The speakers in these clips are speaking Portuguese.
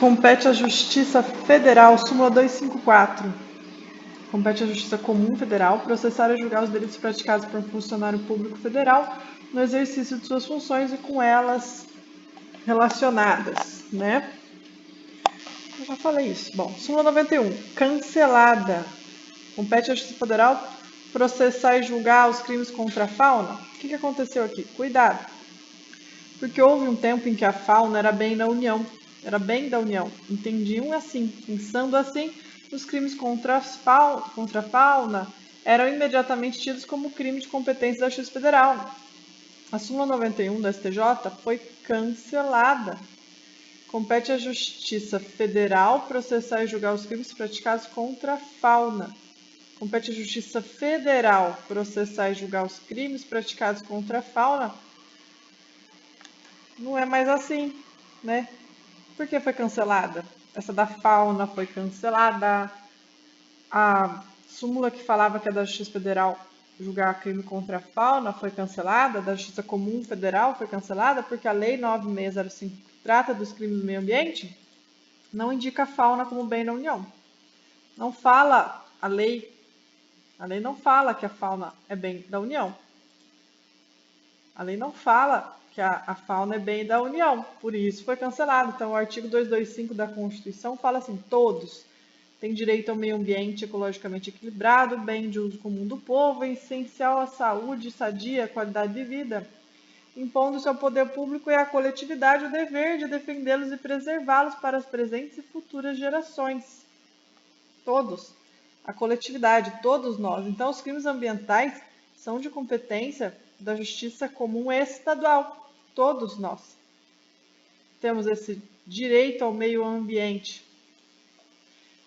Compete à Justiça Federal, súmula 254. Compete à Justiça Comum Federal processar e julgar os delitos praticados por um funcionário público federal no exercício de suas funções e com elas relacionadas, né? Eu já falei isso. Bom, súmula 91. Cancelada. Compete à Justiça Federal processar e julgar os crimes contra a fauna. O que aconteceu aqui? Cuidado. Porque houve um tempo em que a fauna era bem da União. Era bem da União. Entendiam assim. Pensando assim, os crimes contra a fauna eram imediatamente tidos como crime de competência da Justiça Federal. A súmula 91 da STJ foi cancelada. Compete à Justiça Federal processar e julgar os crimes praticados contra a fauna. Compete à Justiça Federal processar e julgar os crimes praticados contra a fauna. Não é mais assim, né? Por que foi cancelada? Essa da fauna foi cancelada. A súmula que falava que é da Justiça Federal julgar crime contra a fauna foi cancelada. Da Justiça Comum Federal foi cancelada porque a Lei 9605, que trata dos crimes do meio ambiente, não indica a fauna como bem da União. Não fala a lei não fala que a fauna é bem da União. A lei não fala que a fauna é bem da União, por isso foi cancelado. Então, o artigo 225 da Constituição fala assim: todos têm direito ao meio ambiente ecologicamente equilibrado, bem de uso comum do povo, essencial à saúde, sadia, qualidade de vida, impondo-se ao poder público e à coletividade o dever de defendê-los e preservá-los para as presentes e futuras gerações. Todos. A coletividade, todos nós. Então, os crimes ambientais são de competência da Justiça Comum Estadual. Todos nós temos esse direito ao meio ambiente.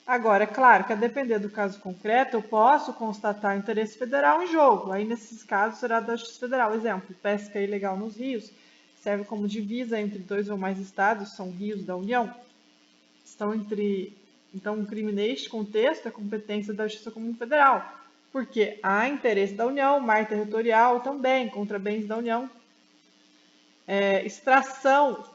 Agora, é claro que, a depender do caso concreto, eu posso constatar interesse federal em jogo. Aí, nesses casos, será da Justiça Federal. Exemplo, pesca ilegal nos rios, serve como divisa entre dois ou mais estados, são rios da União. Então, um crime neste contexto é competência da Justiça Comum Federal, porque há interesse da União, mar territorial também, contra bens da União. Extração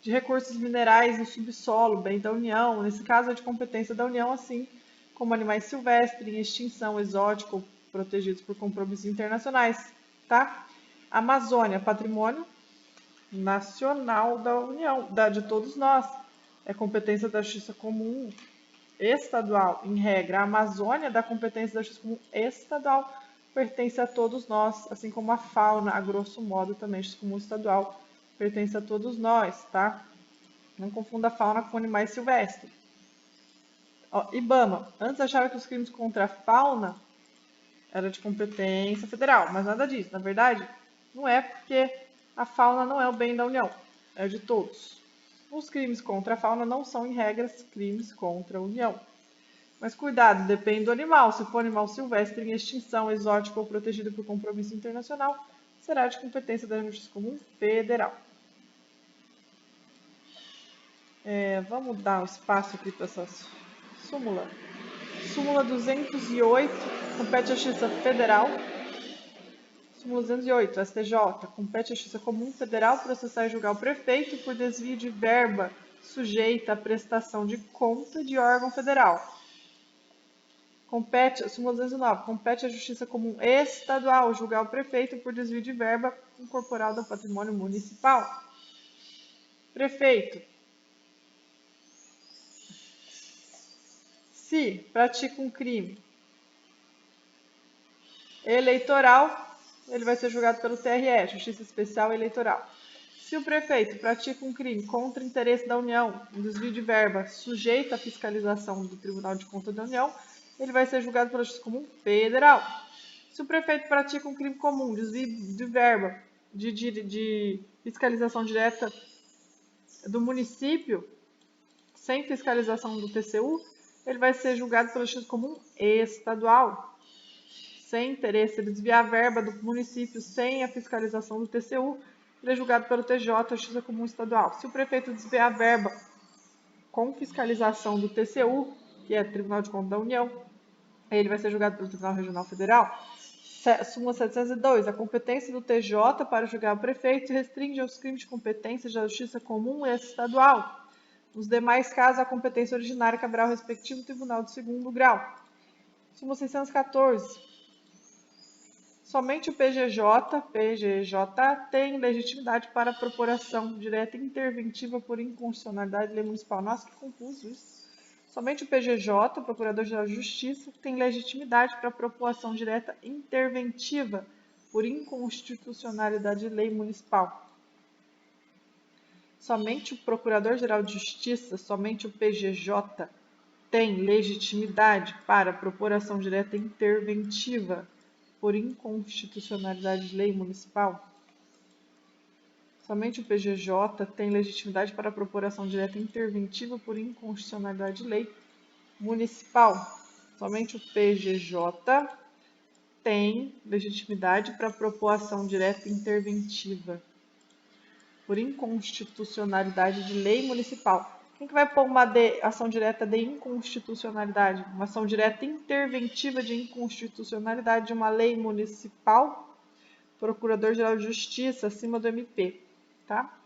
de recursos minerais no subsolo, bem da União. Nesse caso, é de competência da União, assim como animais silvestres em extinção, exótico, protegidos por compromissos internacionais. Tá? Amazônia, patrimônio nacional da União, de todos nós. É competência da Justiça Comum Estadual. Em regra, a Amazônia, da competência da Justiça Comum Estadual, pertence a todos nós, assim como a fauna, a grosso modo, também a Justiça Comum Estadual pertence a todos nós, tá? Não confunda a fauna com animais silvestres. IBAMA. Antes achava que os crimes contra a fauna eram de competência federal, mas nada disso. Na verdade, não é, porque a fauna não é o bem da União, é de todos. Os crimes contra a fauna não são, em regras, crimes contra a União. Mas cuidado, depende do animal. Se for animal silvestre em extinção, exótico ou protegido por compromisso internacional, será de competência da Justiça Comum Federal. Vamos dar um espaço aqui para essa súmula. Súmula 208, compete à Justiça Federal. Súmula 208, STJ, compete à Justiça Comum Federal processar e julgar o prefeito por desvio de verba sujeita à prestação de conta de órgão federal. Súmula 209, compete à Justiça Comum Estadual julgar o prefeito por desvio de verba incorporada ao patrimônio municipal. Prefeito. Se pratica um crime eleitoral, ele vai ser julgado pelo TRE, Justiça Especial Eleitoral. Se o prefeito pratica um crime contra o interesse da União, um desvio de verba sujeito à fiscalização do Tribunal de Contas da União, ele vai ser julgado pela Justiça Comum Federal. Se o prefeito pratica um crime comum, desvio de verba de fiscalização direta do município, sem fiscalização do TCU, ele vai ser julgado pela Justiça Comum Estadual. Sem interesse, ele desviar a verba do município sem a fiscalização do TCU, ele é julgado pelo TJ, Justiça Comum Estadual. Se o prefeito desviar a verba com fiscalização do TCU, que é Tribunal de Contas da União, ele vai ser julgado pelo Tribunal Regional Federal. Súmula 702. A competência do TJ para julgar o prefeito se restringe aos crimes de competência da Justiça Comum e Estadual. Nos demais casos, a competência originária caberá ao respectivo tribunal de segundo grau. Súmula 614. Somente o PGJ tem legitimidade para propuração direta interventiva por inconstitucionalidade de lei municipal. Nossa, que confuso isso. Somente o PGJ, Procurador-Geral de Justiça, tem legitimidade para propulação direta interventiva por inconstitucionalidade de lei municipal. Somente o Procurador-Geral de Justiça, somente o PGJ, tem legitimidade para propuração direta interventiva por inconstitucionalidade de lei municipal. Somente o PGJ tem legitimidade para propuração direta interventiva por inconstitucionalidade de lei municipal. Somente o PGJ tem legitimidade para propulação direta interventiva por inconstitucionalidade de lei municipal. Quem que vai pôr uma ação direta de inconstitucionalidade? Uma ação direta interventiva de inconstitucionalidade de uma lei municipal? Procurador-Geral de Justiça, acima do MP, tá?